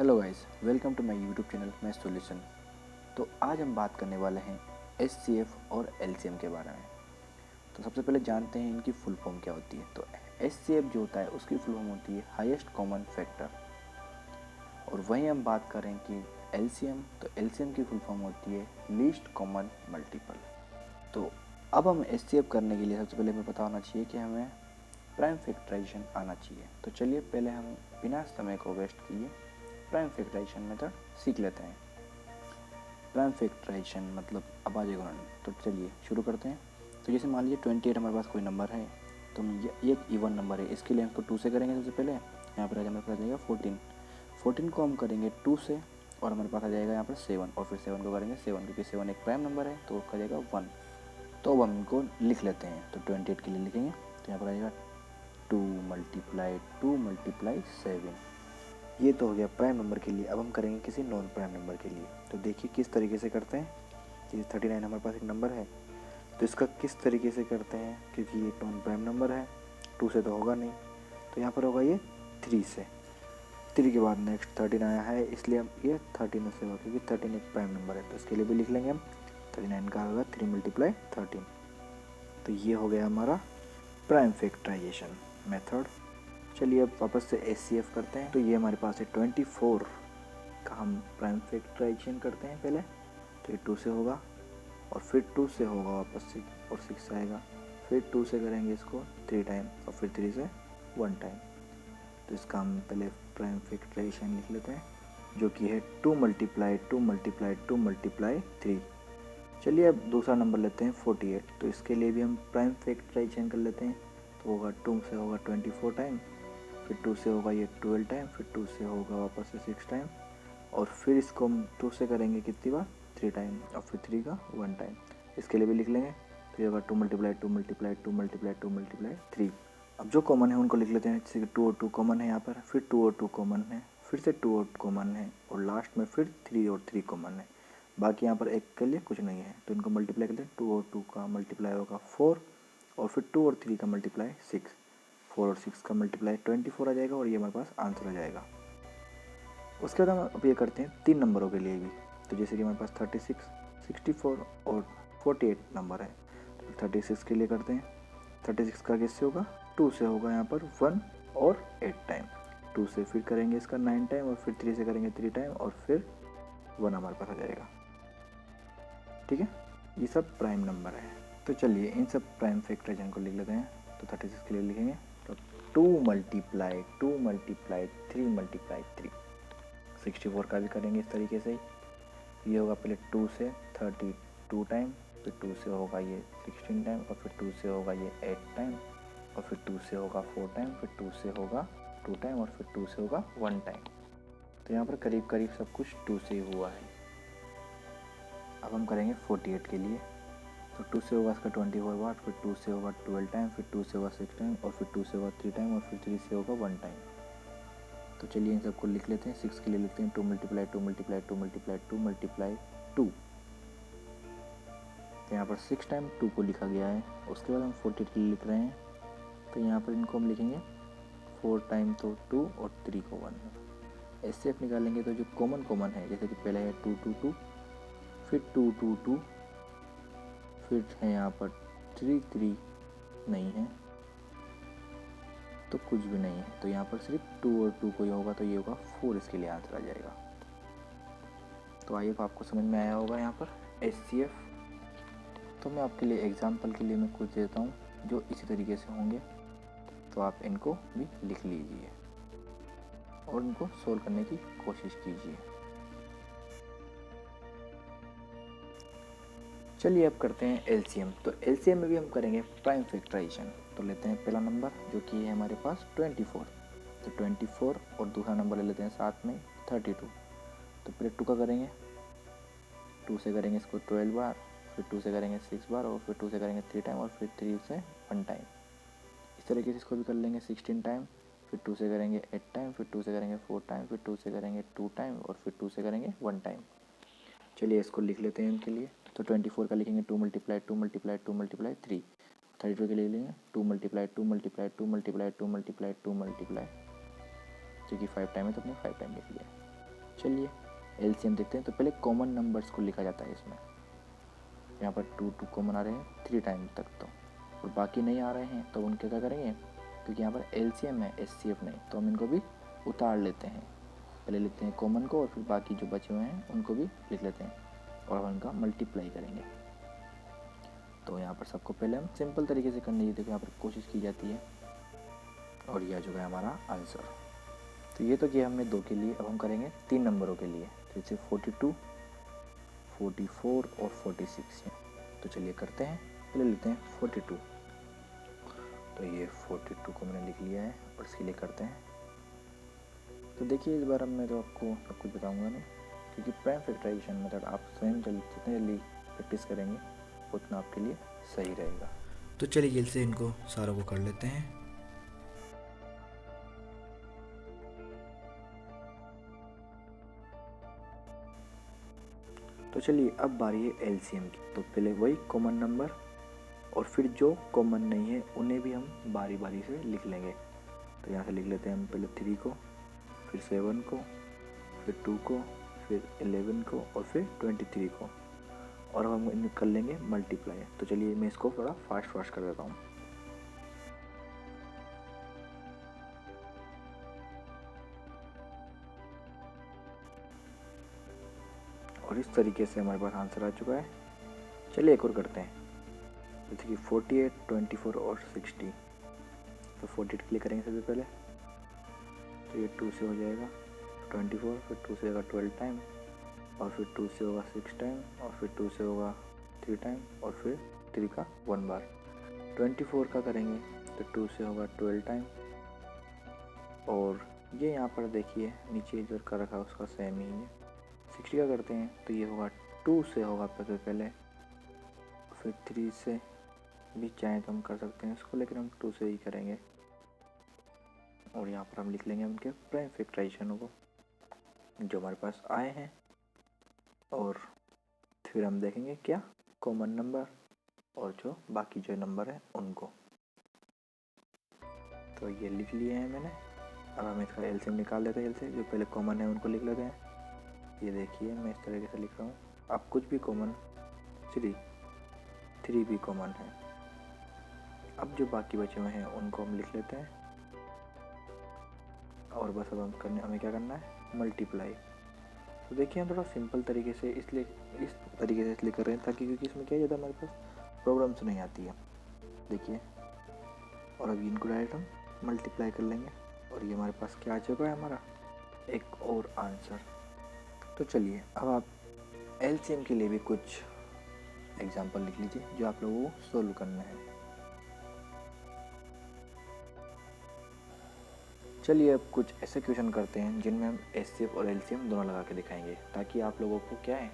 Hello guys, welcome to my YouTube channel math solution. तो आज हम बात करने वाले हैं एचसीएफ और एलसीएम के बारे में। तो सबसे पहले जानते हैं इनकी फुल फॉर्म क्या होती है। तो एचसीएफ जो होता है उसकी फुल फॉर्म होती है हाईएस्ट कॉमन फैक्टर। और वहीं हम बात करें कि एलसीएम, तो एलसीएम की फुल फॉर्म होती है लीस्ट कॉमन मल्टीपल। तो अब हम एचसीएफ करने के लिए सबसे पहले हमें पता होना चाहिए कि हमें प्राइम फैक्टराइजेशन आना चाहिए। तो चलिए पहले हम बिना समय को वेस्ट किए प्राइम फैक्टराइजेशन मेथड सीख लेते हैं। प्राइम फैक्टराइजेशन मतलब अभाज्य गुणन। तो चलिए शुरू करते हैं। तो जैसे मान लीजिए 28 हमारे पास कोई नंबर है, तो ये एक इवन नंबर है, इसके लिए हम इसको 2 से करेंगे। सबसे पहले यहाँ पर हमारे पास आ जाएगा 14 को हम करेंगे 2 से, और हमारे पास आ जाएगा यहाँ पर 7, और फिर 7 को करेंगे 7, क्योंकि 7 एक प्राइम नंबर है तो उसका जाएगा 1। तो अब हम इनको लिख लेते हैं। तो 28 के लिए लिखेंगे तो यहाँ पर आ जाएगा 2 मल्टीप्लाई 7। ये तो हो गया प्राइम नंबर के लिए। अब हम करेंगे किसी नॉन प्राइम नंबर के लिए। तो देखिए किस तरीके से करते हैं। कि 39 हमारे पास एक नंबर है, तो इसका किस तरीके से करते हैं, क्योंकि ये नॉन प्राइम नंबर है, 2 से तो होगा नहीं, तो यहाँ पर होगा ये 3 से। 3 के बाद नेक्स्ट 13 आया है, इसलिए हम ये 13 से होगा, क्योंकि 13 एक प्राइम नंबर है, तो इसके लिए भी लिख लेंगे हम 39 का होगा 3 मल्टीप्लाई 13। तो ये हो गया हमारा प्राइम फैक्टराइजेशन मेथड। चलिए अब वापस से एचसीएफ करते हैं। तो ये हमारे पास है 24 का हम प्राइम फैक्टराइजेशन करते हैं पहले। तो ये 2 से होगा, और फिर 2 से होगा वापस 6, और 6 आएगा, फिर 2 से करेंगे इसको 3 टाइम, और फिर 3 से 1 टाइम। तो इसका हम पहले प्राइम फैक्टराइजेशन लिख लेते हैं, जो कि है 2 मल्टीप्लाई 2 मल्टीप्लाई 2 मल्टीप्लाई 3। चलिए अब दूसरा नंबर लेते हैं 48। तो इसके लिए भी हम प्राइम फैक्टराइजेशन कर लेते हैं। तो होगा 2 से होगा 24 टाइम, फिर 2 से होगा ये 12 टाइम, फिर 2 से होगा वापस से 6 टाइम, और फिर इसको हम 2 से करेंगे कितनी बार 3 टाइम, और फिर 3 का 1 टाइम। इसके लिए भी लिख लेंगे। तो ये होगा 2 मल्टीप्लाई 2 मल्टीप्लाई 2 मल्टीप्लाई 2 मल्टीप्लाई 3। अब जो कॉमन है उनको लिख लेते हैं। जैसे कि 2 और 2 कॉमन है यहाँ पर, फिर 2 और 2 कॉमन है, फिर से 2 और कॉमन है, और लास्ट में फिर 3 और 3 कॉमन है। बाकी यहाँ पर एक के लिए कुछ नहीं है, तो इनको मल्टीप्लाई करते हैं। 2 और 2 का मल्टीप्लाई होगा 4, और फिर 2 और 3 का मल्टीप्लाई 6, 4 और 6 का मल्टीप्लाई 24 आ जाएगा, और ये हमारे पास आंसर आ जाएगा। उसके बाद हम अब ये करते हैं 3 नंबरों के लिए भी। तो जैसे कि हमारे पास 36, 64 और 48 नंबर है, तो 36 के लिए करते हैं। 36 का किससे होगा, 2 से होगा यहाँ पर 1 और 8 टाइम, 2 से फिर करेंगे इसका 9 टाइम, और फिर 3 से करेंगे 3 टाइम, और फिर 1 हमारे पास आ जाएगा। ठीक है, ये सब प्राइम नंबर है। तो चलिए इन सब प्राइम फैक्टराइजेशन को लिख लेते हैं। तो 36 के लिए लिखेंगे तो 2 मल्टीप्लाई 3 मल्टीप्लाई 3। 64 का भी करेंगे इस तरीके से ही। ये होगा पहले 2 से 32 टाइम, फिर 2 से होगा ये 16 टाइम, और फिर 2 से होगा ये 8 टाइम, और फिर 2 से होगा 4 टाइम, फिर 2 से होगा 2 टाइम, और फिर 2 से होगा 1 टाइम। तो यहाँ पर करीब करीब सब कुछ 2 से ही हुआ है। अब हम करेंगे 48 के लिए। तो 2 से होगा इसका 24 बार, फिर 2 से होगा 12 टाइम, फिर 2 से होगा 6 टाइम, और फिर 2 से होगा 3 टाइम, और फिर 3 से होगा 1 टाइम। तो चलिए इन सबको लिख लेते हैं। 6 के लिए लिखते हैं 2 मल्टीप्लाई 2 मल्टीप्लाई 2 मल्टीप्लाई 2 मल्टीप्लाई 2। तो यहाँ पर 6 टाइम 2 को लिखा गया है। उसके बाद हम 48 के लिए लिख रहे हैं। तो यहाँ पर इनको हम लिखेंगे 4 टाइम तो 2, और 3 को 1। एचसीएफ निकालेंगे तो जो कॉमन है, जैसे कि पहले है 2 2 2, फिर 2 2 2, फिर है यहाँ पर 3 3 नहीं है, तो कुछ भी नहीं है, तो यहाँ पर सिर्फ 2 और 2 को ही होगा, तो ये होगा 4। इसके लिए आंसर आ जाएगा। तो आइए आपको समझ में आया होगा यहाँ पर एचसीएफ। तो मैं आपके लिए एग्जाम्पल के लिए मैं कुछ देता हूँ जो इसी तरीके से होंगे, तो आप इनको भी लिख लीजिए और इनको सोल्व करने की कोशिश कीजिए। चलिए अब करते हैं एलसीएम। तो एलसीएम में भी हम करेंगे प्राइम फैक्टराइजेशन। तो लेते हैं पहला नंबर जो कि है हमारे पास 24। तो 24, और दूसरा नंबर ले लेते हैं साथ में 32। तो पहले 2 का करेंगे, 2 से करेंगे इसको 12 बार, फिर 2 से करेंगे 6 बार, और फिर 2 से करेंगे 3 टाइम, और फिर 3 से 1 टाइम। इस तरीके से इसको भी कर लेंगे 16 टाइम, फिर 2 से करेंगे 8 टाइम, फिर 2 से करेंगे 4 टाइम, फिर 2 से करेंगे 2 टाइम, और फिर 2 से करेंगे 1 टाइम। चलिए इसको लिख लेते हैं इनके लिए। तो 24 का लिखेंगे 2 मल्टीप्लाई 2 मल्टीप्लाई 2 मल्टीप्लाई 3। 32 के लिए लेंगे 2 multiply 2 multiply 2 multiply 2 multiply 2 multiply, क्योंकि 5 टाइम है तो अपने 5 टाइम लिख लिया। चलिए एलसीएम देखते हैं। तो पहले कॉमन नंबर्स को लिखा जाता है इसमें। यहाँ पर 2 कॉमन आ रहे हैं 3 टाइम तक तो, और बाकी नहीं आ रहे हैं तो उनके क्या करेंगे, क्योंकि यहाँ पर एलसीएम है एचसीएफ नहीं, तो हम इनको भी उतार लेते हैं। पहले लिखते हैं कॉमन को और फिर बाकी जो बचे हुए हैं उनको भी लिख लेते हैं और हम इनका मल्टीप्लाई करेंगे। तो यहाँ पर सबको पहले हम सिंपल तरीके से करने की देखो यहाँ पर कोशिश की जाती है, और यह जो है हमारा आंसर। तो ये तो किया हमने 2 के लिए, अब हम करेंगे 3 नंबरों के लिए, जैसे 42, 44 और 46 है। तो चलिए करते हैं। पहले लेते हैं 42। तो ये 42 को मैंने लिख लिया है और इसके लिए करते हैं। तो देखिए इस बार अब मैं तो आपको सब कुछ बताऊंगा नहीं, क्योंकि प्राइम फैक्टराइजेशन मेथड आप स्वयं जितने जल्दी प्रैक्टिस करेंगे उतना आपके लिए सही रहेगा। तो चलिए जल्दी से इनको सारों को कर लेते हैं। तो चलिए अब बारी है एलसीएम की। तो पहले वही कॉमन नंबर और फिर जो कॉमन नहीं है उन्हें भी हम बारी बारी से लिख लेंगे। तो यहाँ से लिख लेते हैं हम पहले 3 को, फिर 7 को, फिर 2 को, फिर 11 को और फिर 23 को, और अब हम इन्हें कर लेंगे मल्टीप्लाई। तो चलिए मैं इसको थोड़ा फास्ट कर देता हूँ। और इस तरीके से हमारे पास आंसर आ चुका है। चलिए एक और करते हैं, जैसे कि 48, 24 और 60। तो 48 के लिए करेंगे सबसे पहले, तो ये 2 से हो जाएगा 24, फिर 2 से होगा 12 टाइम, और फिर 2 से होगा 6 टाइम, और फिर 2 से होगा 3 टाइम, और फिर 3 का 1 बार। 24 का करेंगे तो 2 से होगा 12 टाइम, और ये यहाँ पर देखिए नीचे जो कर रखा है उसका सेम ही है। 60 का करते हैं तो ये होगा 2 से होगा पहले, फिर 3 से भी चाहें तो हम कर सकते हैं इसको, लेकिन हम 2 से ही करेंगे। और यहाँ पर हम लिख लेंगे उनके प्राइम फैक्टराइजेशनों को जो हमारे पास आए हैं, और फिर हम देखेंगे क्या कॉमन नंबर और जो बाकी जो नंबर है उनको। तो ये लिख लिए हैं मैंने। अब हम इसका एलसीएम निकाल लेते हैं। जल्दी जो पहले कॉमन है उनको लिख लेते हैं। ये देखिए मैं इस तरीके से लिख रहा हूँ, आप कुछ भी कॉमन, 3 भी कॉमन है। अब जो बाकी बचे हुए हैं उनको हम लिख लेते हैं, और बस अब हमें क्या करना है, मल्टीप्लाई। तो देखिए हम थोड़ा सिंपल तरीके से इस तरीके से इसलिए कर रहे हैं ताकि, क्योंकि इसमें क्या ज़्यादा हमारे पास प्रॉब्लम्स नहीं आती है। देखिए, और अभी इनको डायरेक्ट हम मल्टीप्लाई कर लेंगे, और ये हमारे पास क्या आ चुका है, हमारा एक और आंसर। तो चलिए अब आप एलसीएम के लिए भी कुछ एग्जाम्पल लिख लीजिए जो आप लोगों को सोल्व करना है। चलिए अब कुछ ऐसे क्वेश्चन करते हैं जिनमें हम एचसीएफ और एलसीएम दोनों लगा के दिखाएंगे, ताकि आप लोगों को क्या है,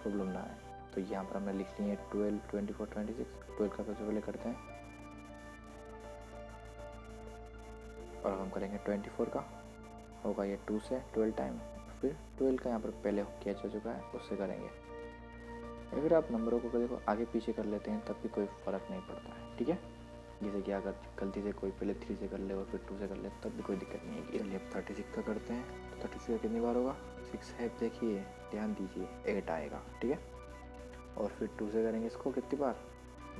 प्रॉब्लम ना आए। तो यहाँ पर हमने लिख लिए 12, 24, 26। 12 का सबसे पहले करते हैं, और हम करेंगे 24 का, होगा ये 2 से 12 टाइम, फिर 12 का यहाँ पर पहले किया जा चुका है उससे करेंगे। अगर आप नंबरों को देखो आगे पीछे कर लेते हैं तब भी कोई फ़र्क नहीं पड़ता है, ठीक है। जैसे कि अगर गलती से कोई पहले 3 से कर ले और फिर 2 से कर ले तब भी कोई दिक्कत नहीं है। चलिए अब 36 का करते हैं। तो 36 का कितनी बार होगा, 6 है, देखिए ध्यान दीजिए 8 आएगा, ठीक है। और फिर 2 से करेंगे इसको कितनी बार,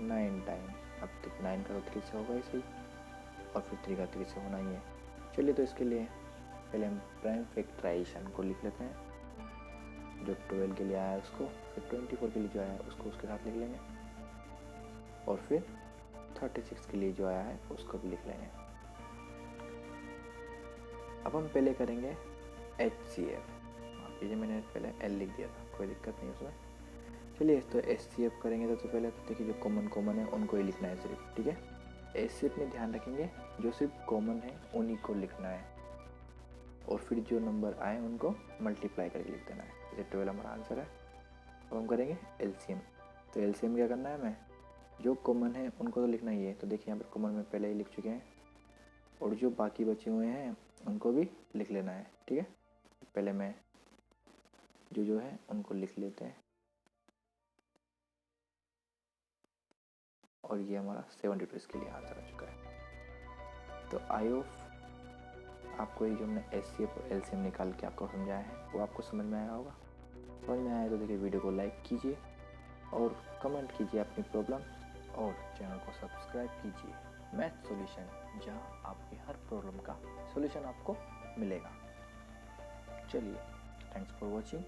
9 टाइम। अब 9 का तो 3 से होगा ही सही, और फिर 3 का 3 से होना ही है। चलिए तो इसके लिए पहले हम प्राइम फैक्टराइजेशन को लिख लेते हैं, जो 12 के लिए आया है उसको, फिर 24 के लिए जो आया है उसको उसके साथ लिख लेंगे, और फिर 36 के लिए जो आया है उसको भी लिख लेंगे। अब हम पहले करेंगे HCF। ये मैंने पहले L लिख दिया था, कोई दिक्कत नहीं उसमें। चलिए तो HCF करेंगे तो पहले तो देखिए जो कॉमन है उनको ही लिखना है सिर्फ, ठीक है। HCF में ध्यान रखेंगे जो सिर्फ कॉमन है उन्हीं को लिखना है, और फिर जो नंबर आए उनको मल्टीप्लाई करके लिख देना है। जैसे 12 हमारा आंसर है। अब हम करेंगे LCM। तो LCM क्या करना है, हमें जो कॉमन है उनको तो लिखना ही है। तो देखिए यहाँ पर कॉमन में पहले ही लिख चुके हैं, और जो बाकी बचे हुए हैं उनको भी लिख लेना है, ठीक है। पहले मैं जो है उनको लिख लेते हैं, और ये हमारा 72 इसके लिए आंसर आ चुका है। तो आपको ये जो हमने HCF और LCM निकाल के आपको समझाया है वो आपको समझ में आया होगा। समझ में आया तो देखिए वीडियो को लाइक कीजिए और कमेंट कीजिए अपनी प्रॉब्लम, और चैनल को सब्सक्राइब कीजिए मैथ सॉल्यूशन, जहां आपकी हर प्रॉब्लम का सॉल्यूशन आपको मिलेगा। चलिए, थैंक्स फॉर वॉचिंग।